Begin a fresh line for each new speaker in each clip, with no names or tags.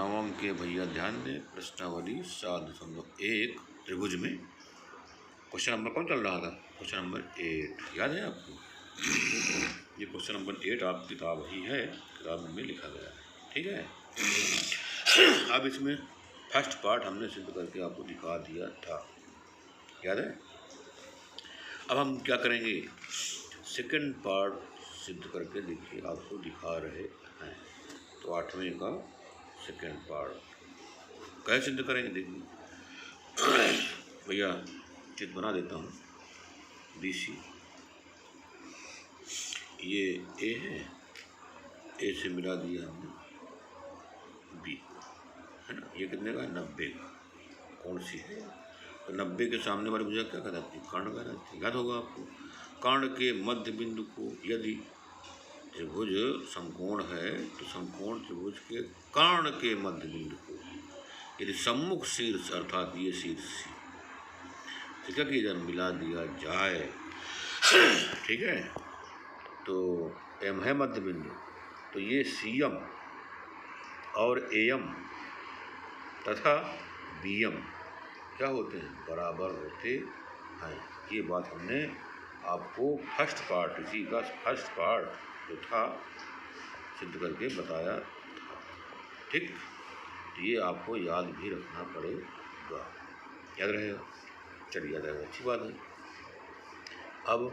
नवम के भैया ध्यान दें, प्रश्नावली 7.1 त्रिभुज में क्वेश्चन नंबर कौन चल रहा था? क्वेश्चन नंबर 8 याद है आपको? ये क्वेश्चन नंबर 8 आप किताब ही है, किताब में लिखा गया है, ठीक है। अब इसमें फर्स्ट पार्ट हमने सिद्ध करके आपको दिखा दिया था, याद है? अब हम क्या करेंगे? सेकंड पार्ट सिद्ध करके देखिए आपको दिखा रहे हैं। तो 8वें का सेकंड पार्ट कैसे सिद्ध करेंगे देखिए। भैया चित्र बना देता हूँ। BC ये A है, A से मिला दिया हमने B, है ना? ये कितने का? 90 का। कौन सी है? तो 90 के सामने वाली भुजा क्या कहलाती है? कर्ण कहलाती है, याद होगा आपको। कर्ण के मध्य बिंदु को यदि त्रिभुज समकोण है तो समकोण त्रिभुज के कर्ण के मध्य बिंदु को यदि सम्मुख शीर्ष अर्थात ये शीर्ष तो क्या किया जाए? मिला दिया जाए, ठीक है। तो M है मध्य बिंदु, तो ये CM और AM तथा BM क्या होते हैं? बराबर होते हैं। ये बात हमने आपको फर्स्ट पार्ट, इसी का फर्स्ट पार्ट जो था सिद्ध करके बताया था, ठीक। तो ये आपको याद भी रखना पड़ेगा, याद रहेगा। चलिए याद रहेगा, अच्छी बात है। अब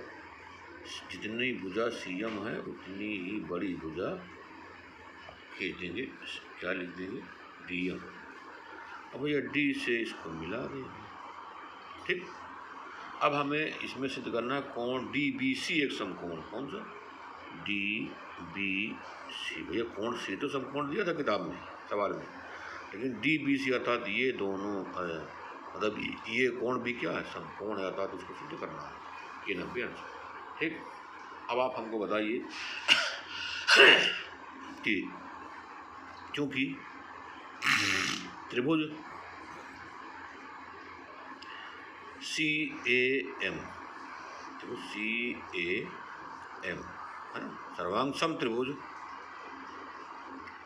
जितनी भुजा CM है उतनी ही बड़ी भुजा खींच देंगे, क्या लिख देंगे? DM। अब भैया D से इसको मिला देंगे, ठीक। अब हमें इसमें सिद्ध करना कोण DBC एक समकोण, कौन सा? DBC। भैया कोण C तो समकोण दिया था किताब में, सवाल में, लेकिन DBC अर्थात ये दोनों है, मतलब ये कोण भी क्या है? समकोण है, अर्थात इसको सिद्ध करना है। ये 90 अंश, ठीक। अब आप हमको बताइए कि क्योंकि त्रिभुज CAM, त्रिभुज CAM है ना, सर्वांग सम त्रिभुज,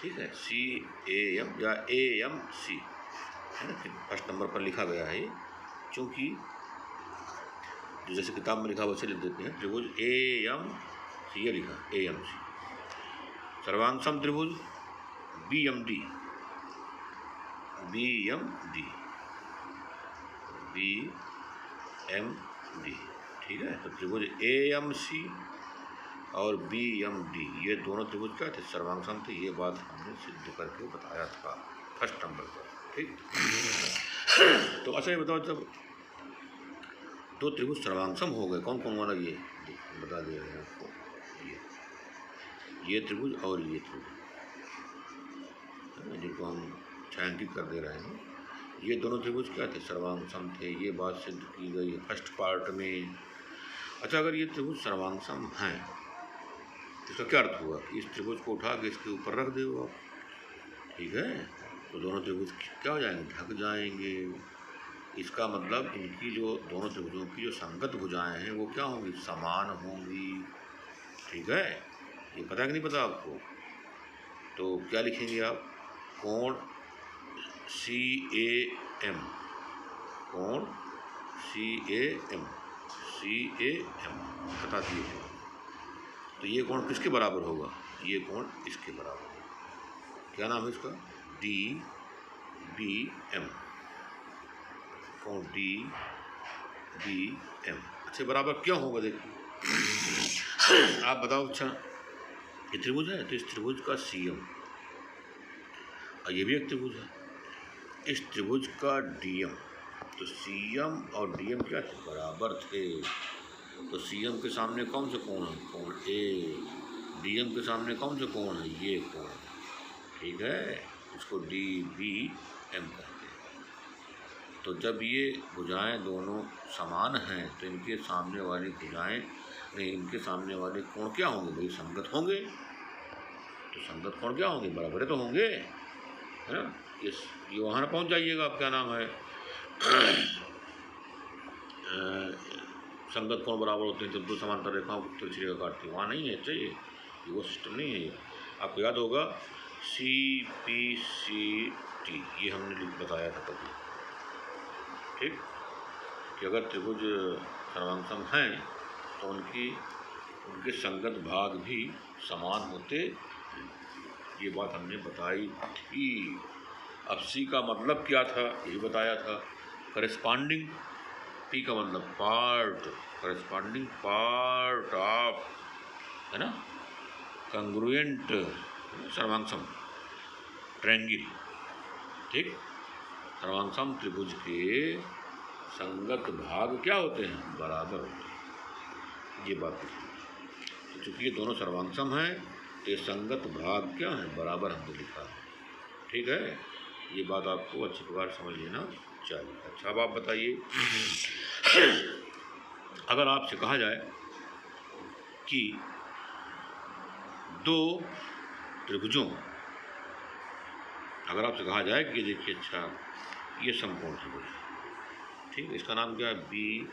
ठीक है। CAM या AMC है ना, फर्स्ट नंबर पर लिखा गया है। क्योंकि जैसे किताब में लिखा वैसे लिख देते हैं। त्रिभुज AMC, ये लिखा AMC, सर्वांग सम त्रिभुज BMD, ठीक है। तो त्रिभुज AMC और BMD ये दोनों त्रिभुज क्या थे? सर्वांग सम थे। ये बात हमने सिद्ध करके बताया था फर्स्ट नंबर पर, ठीक। तो अच्छा ये बताओ, जब दो त्रिभुज सर्वांगसम हो गए, कौन कौन वाला? ये बता दिया है आपको, ये त्रिभुज और ये त्रिभुज, जिनको हम छायांकित कर दे रहे हैं, ये दोनों त्रिभुज क्या थे? सर्वांगसम थे। ये बात सिद्ध की गई फर्स्ट पार्ट में। अच्छा, अगर ये त्रिभुज सर्वांगसम हैं तो इसका क्या अर्थ हुआ? कि इस त्रिभुज को उठा के इसके ऊपर रख दो आप, ठीक है। तो दोनों त्रिभुज क्या हो जाएंगे? ढक जाएंगे। इसका मतलब इनकी जो दोनों त्रिभुजों की जो संगत भुजाएं हैं वो क्या होंगी? समान होंगी, ठीक है। ये पता कि नहीं पता आपको? तो क्या लिखेंगे आप? कोण CAM, कोण CAM बता दिए हैं। तो ये कोण किसके बराबर होगा? ये कोण इसके बराबर होगा। क्या नाम है इसका? DBM, कोण DBM। अच्छा, बराबर क्यों होगा? देखिए आप बताओ। अच्छा, ये त्रिभुज है तो इस त्रिभुज का CM, और ये भी एक त्रिभुज है, इस त्रिभुज का DM। तो CM और DM क्या थे? बराबर थे। तो CM के सामने कौन सा कोण है? कोण A। DM के सामने कौन सा कोण है? ये कोण, ठीक है। इसको DBM कहते हैं। तो जब ये भुजाएं दोनों समान हैं तो इनके सामने वाली भुजाएं नहीं, इनके सामने वाले कोण क्या होंगे? भाई संगत होंगे। तो संगत कोण क्या होंगे? बराबर तो होंगे, है ना। ये वहाँ पहुँच जाइएगा। आप क्या नाम है? संगत कोण बराबर होते हैं जब दो समांतर रेखाओं को तिरछी रेखा काटती है। वहाँ नहीं है, चाहिए ये वो सिस्टम नहीं है। ये आपको याद होगा CPC टी, ये हमने बताया था कभी, ठीक, कि अगर त्रिभुज सर्वांगसम हैं तो उनके संगत भाग भी समान होते, ये बात हमने बताई थी। अब सी का मतलब क्या था ये बताया था, करेस्पॉन्डिंग, पी का मतलब पार्ट, करेस्पॉन्डिंग पार्ट ऑफ, है ना, कंग्रुएंट सर्वांगसम ट्रायंगल, ठीक, सर्वांगसम त्रिभुज के संगत भाग क्या होते हैं, बराबर होते हैं, ये बात है। तो चूंकि ये दोनों सर्वांगसम हैं तो ये संगत भाग क्या है, बराबर हमने लिखा है, ठीक है, ये बात आपको अच्छी प्रकार समझ लेना चाहिए। अच्छा, अब आप बताइए, अगर आपसे कहा जाए कि दो त्रिभुजों, अगर आपसे कहा जाए कि देखिए अच्छा ये समकोण त्रिभुज, ठीक है, इसका नाम क्या है, बी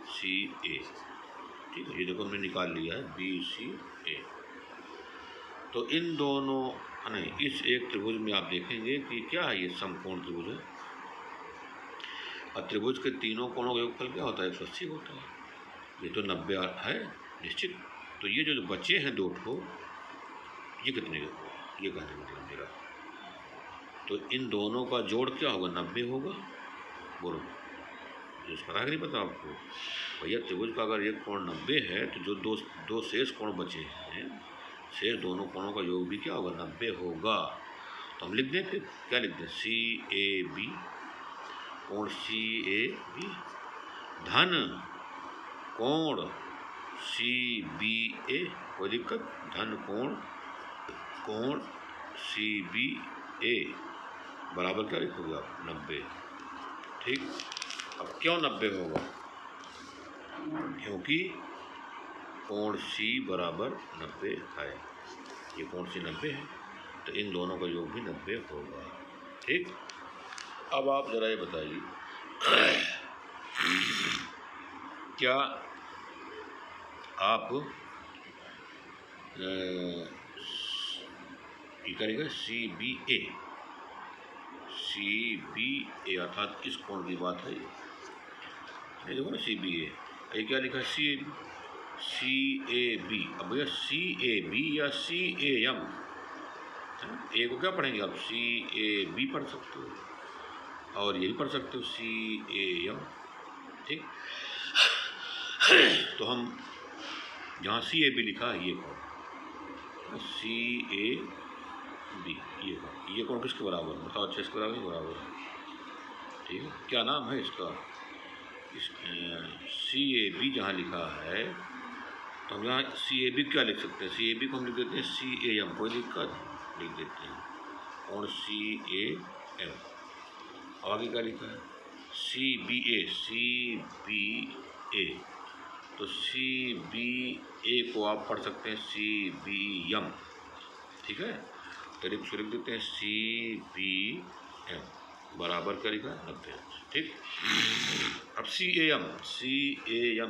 सी ए, ठीक है, ये देखो हमने निकाल लिया है बी सी ए। तो इन दोनों नहीं, इस एक त्रिभुज में आप देखेंगे कि क्या है, ये समकोण त्रिभुज है, और त्रिभुज के तीनों कोणों का योगफल क्या होता है, 180 होता है, ये तो 90 है निश्चित। तो ये जो बचे हैं दो ठो, ये कितने, ये कहने का मतलब मेरा, तो इन दोनों का जोड़ क्या होगा, 90 होगा, बोलो पता है कि नहीं पता आपको, भैया त्रिभुज का अगर एक कोण 90 है तो जो दो शेष कोण बचे हैं, शेष दोनों कोणों का योग भी क्या होगा, 90 होगा। तो हम लिख दें, फिर क्या लिख दें, सी ए बी, कोण सी ए बी धन कोण सी बी ए, कोई दिक्कत, धन कोण सी बी ए बराबर क्या लिखोगे आप, 90, ठीक। अब क्यों 90 होगा, क्योंकि कोण सी बराबर 90 है, ये कोण सी 90 है, तो इन दोनों का योग भी 90 होगा, ठीक। अब आप जरा ये बताइए, क्या आप ये करेगा सी बी ए, अर्थात इस कोण की बात है, ये देखो ना सी बी ए, ये क्या लिखा है, सी ए बी। अब भैया सी ए बी या सी ए एम, ए को क्या पढ़ेंगे आप, सी ए बी पढ़ सकते हो, और ये भी पढ़ सकते हो सी ए एम, ठीक। तो हम जहाँ सी ए बी लिखा है, ये कौन, सी ए बी, ये कौन किसके बराबर है, बताओ, अच्छा इसके बराबर ही बराबर है, ठीक है, क्या नाम है इसका, सी ए बी जहाँ लिखा है, तो हम यहाँ सी ए बी क्या लिख सकते हैं, सी ए बी को हम लिख देते हैं सी ए एम, कोई दिक्कत, लिख देते हैं और सी ए एम। आगे क्या लिखा है, सी बी ए, तो सी बी ए को आप पढ़ सकते हैं सी बी एम, ठीक है, तो लिख देते हैं सी बी एम बराबर क्या लिखा है, 90, ठीक। अब सी ए एम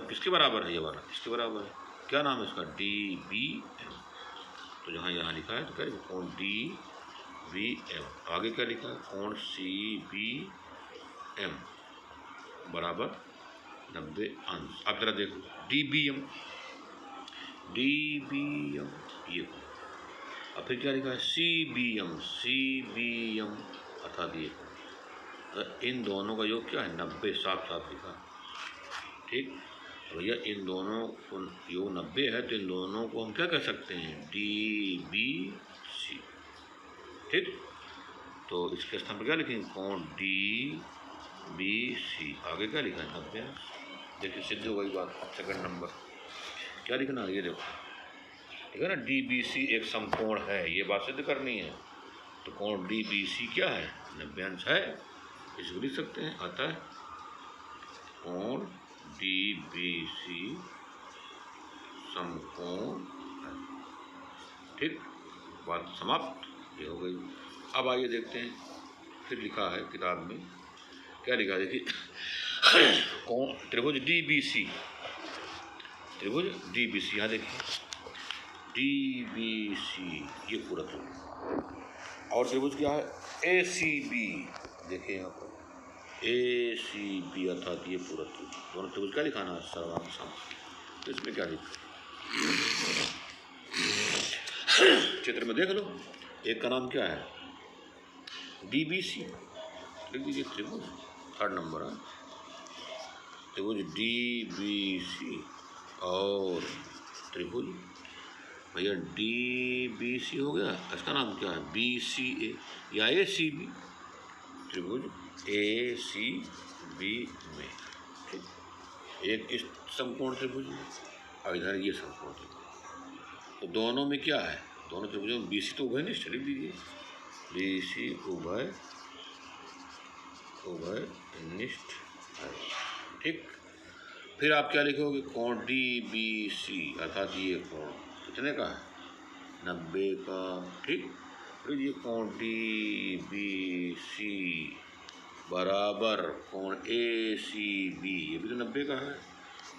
किसके बराबर है, ये वाला किसके बराबर है, क्या नाम है इसका, डी बी एम, तो जहाँ यहाँ लिखा है तो क्या लिखा, कोण डी बी एम, आगे क्या लिखा है, कोण सी बी एम बराबर 90 अंश। अब जरा देखो डी बी एम, ये, अब फिर क्या लिखा है, सी बी एम, अर्थात ये, इन दोनों का योग क्या है, 90, साफ लिखा, ठीक। भैया इन दोनों को योग 90 है, तो इन दोनों को हम क्या कह सकते हैं, डी बी सी, ठीक। तो इसके स्थान पर क्या लिखेंगे, कोण डी बी सी, आगे क्या लिखा है, 90, देखिए सिद्ध हो गई बात। सेकंड नंबर क्या लिखना है, ये देखो, ठीक है ना, डी बी सी एक समकोण है, ये बात सिद्ध करनी है, तो कोण डी बी सी क्या है, 90 अंश है, इसको लिख सकते हैं, अतः कोण डी बी सी समकोण है, ठीक, बात समाप्त, ये हो गई। अब आइए देखते हैं, फिर लिखा है किताब में, क्या लिखा है, देखिए, कोण त्रिभुज डी बी सी, यहाँ देखिए डी बी सी, ये पूरा त्रिभुज, और त्रिभुज क्या है, ACB, देखिए यहाँ पर ACB अर्थात ये पूरा त्रिभुज, दोनों त्रिभुज क्या लिखाना है? सर्वांग सम। तो इसमें क्या लिखा चित्र में देख लो, एक का नाम क्या है? DBC, लिख दीजिए त्रिभुज, 3rd नंबर है त्रिभुज DBC, और त्रिभुज भैया DBC हो गया, इसका नाम क्या है? BCA या ACB, त्रिभुज ACB में, ठीक, एक इस समकोण त्रिभुज में और इधर ये समकोण त्रिभुज। तो दोनों में क्या है? दोनों त्रिभुजों में BC तो उभयनिष्ठ, लिख दीजिए BC उभयनिष्ठ है, ठीक। फिर आप क्या लिखोगे? कोण DBC अर्थात ये कोण कितने का है? 90 का, ठीक। फिर ये कोण DBC बराबर कोण ACB, ये भी तो 90 का है,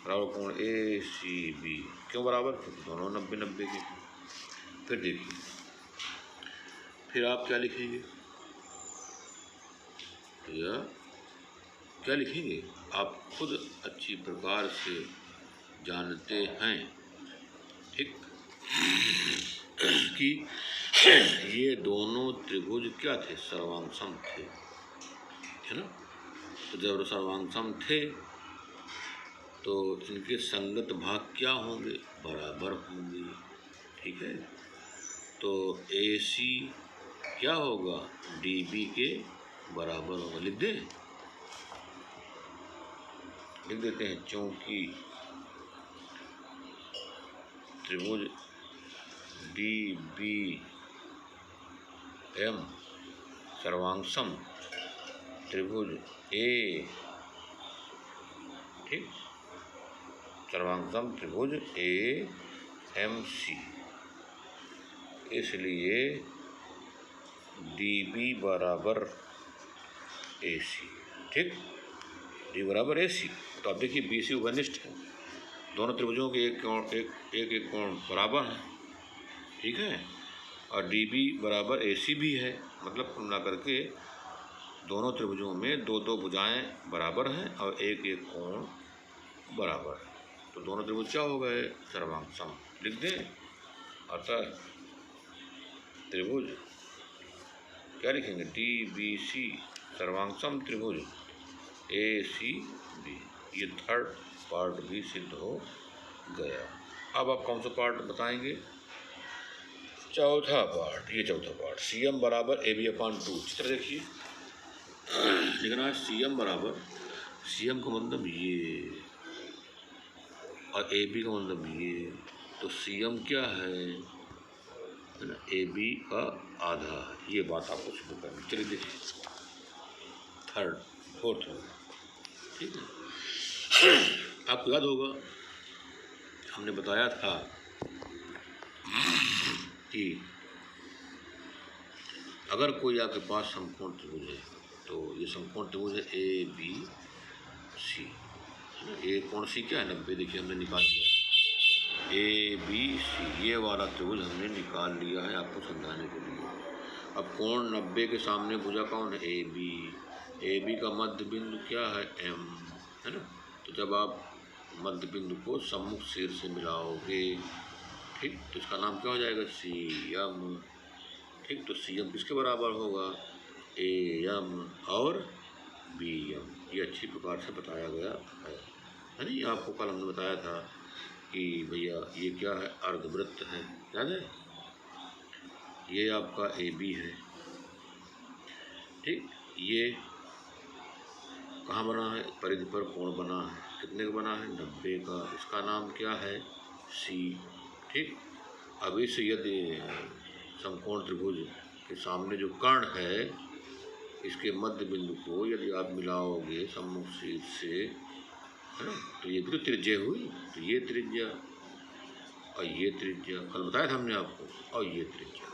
बराबर कोण ACB। क्यों बराबर? क्योंकि दोनों 90-90 के। फिर देखिए, फिर आप क्या लिखेंगे? या क्या लिखेंगे? आप खुद अच्छी प्रकार से जानते हैं, ठीक, कि ये दोनों त्रिभुज क्या थे? सर्वांग सम थे, है ना। तो जब सर्वांग सम थे तो इनके संगत भाग क्या होंगे? बराबर होंगे, ठीक है। तो AC क्या होगा? DB के बराबर होगा। लिख दें, लिख देते हैं, चूंकि त्रिभुज DBM सर्वांग सम त्रिभुज A, ठीक, सर्वांग सम त्रिभुज AMC, इसलिए DB बराबर AC, ठीक, D बराबर AC। तो अब देखिए BC उभयनिष्ठ है, दोनों त्रिभुजों के एक कोण बराबर है, ठीक है, और DB बराबर AC भी है, मतलब कुल मिला करके दोनों त्रिभुजों में 2-2 भुजाएं बराबर हैं और एक कोण बराबर है। तो दोनों त्रिभुज क्या हो गए? सर्वांग सम। लिख दें, अतः त्रिभुज क्या लिखेंगे? DBC सर्वांग सम त्रिभुज ACB। ये 3rd पार्ट भी सिद्ध हो गया। अब आप कौन सा पार्ट बताएंगे? चौथा पार्ट, ये चौथा पार्ट, CM बराबर AB/2। चित्र देखिए, लिखना है CM बराबर, CM का मतलब ये और AB का मतलब ये, तो CM क्या है ना? AB का आधा, ये बात आपको शुरू करनी। चलिए देखिए, 3rd 4th होगा, ठीक है। आपको याद होगा हमने बताया था कि अगर कोई आपके पास समकोण त्रिभुज है, तो ये समकोण त्रिभुज है ABC, ये कोण C क्या है? 90। देखिए हमने निकाल लिया ABC, ये वाला त्रिभुज हमने निकाल लिया है आपको समझाने के लिए। अब कोण 90 के सामने भुजा कौन है? AB का मध्य बिंदु क्या है? M, है ना। तो जब आप मध्य बिंदु को सम्मुख सिर से मिलाओगे, ठीक, तो इसका नाम क्या हो जाएगा? CM, ठीक। तो CM किसके बराबर होगा? AM और BM। ये अच्छी प्रकार से बताया गया है नहीं? आपको कल हमने बताया था कि भैया ये क्या है? अर्धवृत्त है, याद है? ये आपका AB है, ठीक। ये कहाँ बना है? परिधि पर कोण बना है, कितने का बना है? 90 का। इसका नाम क्या है? C, ठीक। अब इस यदि समकोण त्रिभुज के सामने जो कर्ण है, इसके मध्य बिंदु को यदि आप मिलाओगे सम्मुख सिर से, है ना, तो ये भी तो त्रिज्या हुई। तो ये त्रिज्या और ये त्रिज्या कल बताया था हमने आपको, और ये त्रिज्या,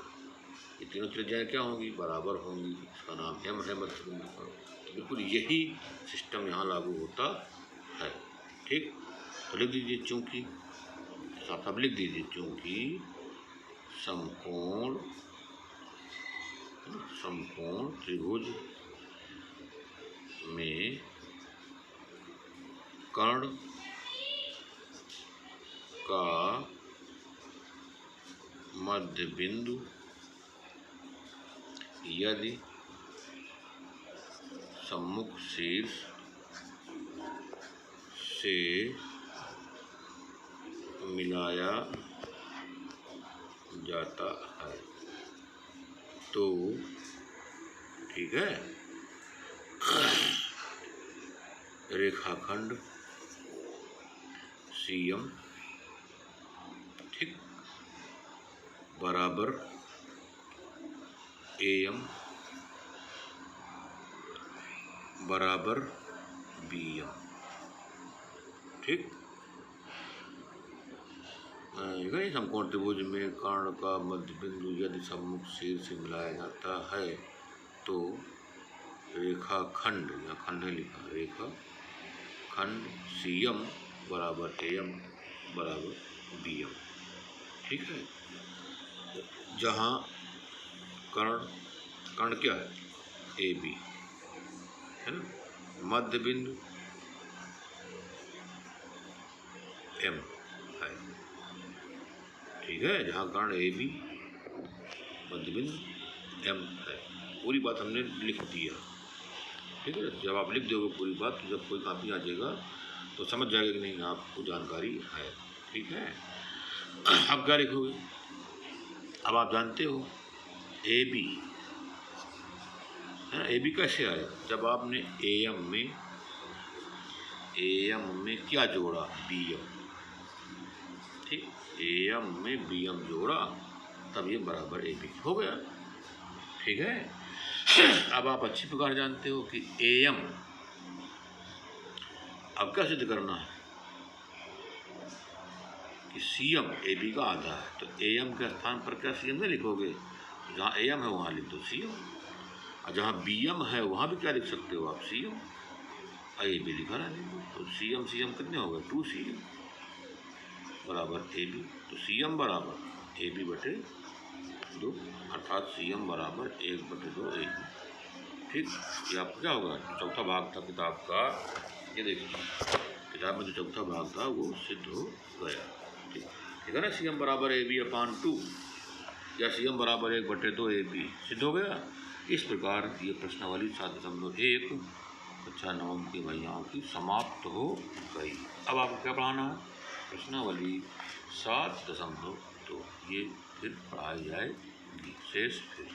ये तीनों त्रिज्याएं क्या होंगी? बराबर होंगी। इसका नाम M है मध्य बिंदु का। तो बिल्कुल यही सिस्टम यहाँ लागू होता है, ठीक। तो लिख दीजिए, चूंकि, साफ लिख दीजिए, चूंकि समकोण समकोण त्रिभुज में कर्ण का मध्य बिंदु यदि सम्मुख शीर्ष से मिलाया जाता है तो ठीक है रेखाखंड CM ठीक बराबर AM बराबर BM ठीक। समकोण त्रिभुज में कर्ण का मध्य बिंदु यदि सम्मुख शीर्ष से मिलाया जाता है तो रेखाखंड या खंड लिखा रेखा खंड CM बराबर AM बराबर BM ठीक है। जहाँ कर्ण क्या है AB है ना, मध्य बिंदु M है ठीक है। जहाँ कर्ण AB मध्य बिंदु M है, पूरी बात हमने लिख दिया ठीक है। जब आप लिख दोगे पूरी बात तो जब कोई कापी आ जाएगा तो समझ जाएगा कि नहीं आपको जानकारी है ठीक है। अब क्या लिखोगे, अब आप जानते हो AB है ना, AB कैसे आया, जब आपने AM में क्या जोड़ा BM ठीक, AM में BM जोड़ा तब ये बराबर AB हो गया ठीक है। अब आप अच्छी प्रकार जानते हो कि AM अब क्या सिद्ध करना है कि CM AB का आधा है तो AM के स्थान पर क्या CM नहीं लिखोगे, जहाँ AM है वहाँ लिख दो CM और जहाँ BM है वहाँ भी क्या लिख सकते हो आप CM और AB लिखा रहने तो CM कितने हो गए 2CM बराबर AB तो CM बराबर AB बटे 2 अर्थात CM बराबर 1/2 AB ठीक। ये आपका क्या होगा चौथा भाग था किताब का, ये देखिए किताब में जो चौथा भाग था वो सिद्ध हो गया ठीक है ना। CM बराबर AB/2 या CM बराबर 1/2 AB सिद्ध हो गया। इस प्रकार ये प्रश्नावली 7.1 कक्षा 9 की महिलाओं की समाप्त हो गई। अब आपको क्या पढ़ाना है प्रश्नावली 7.2 ये फिर पढ़ाई जाएगी शेष फिर।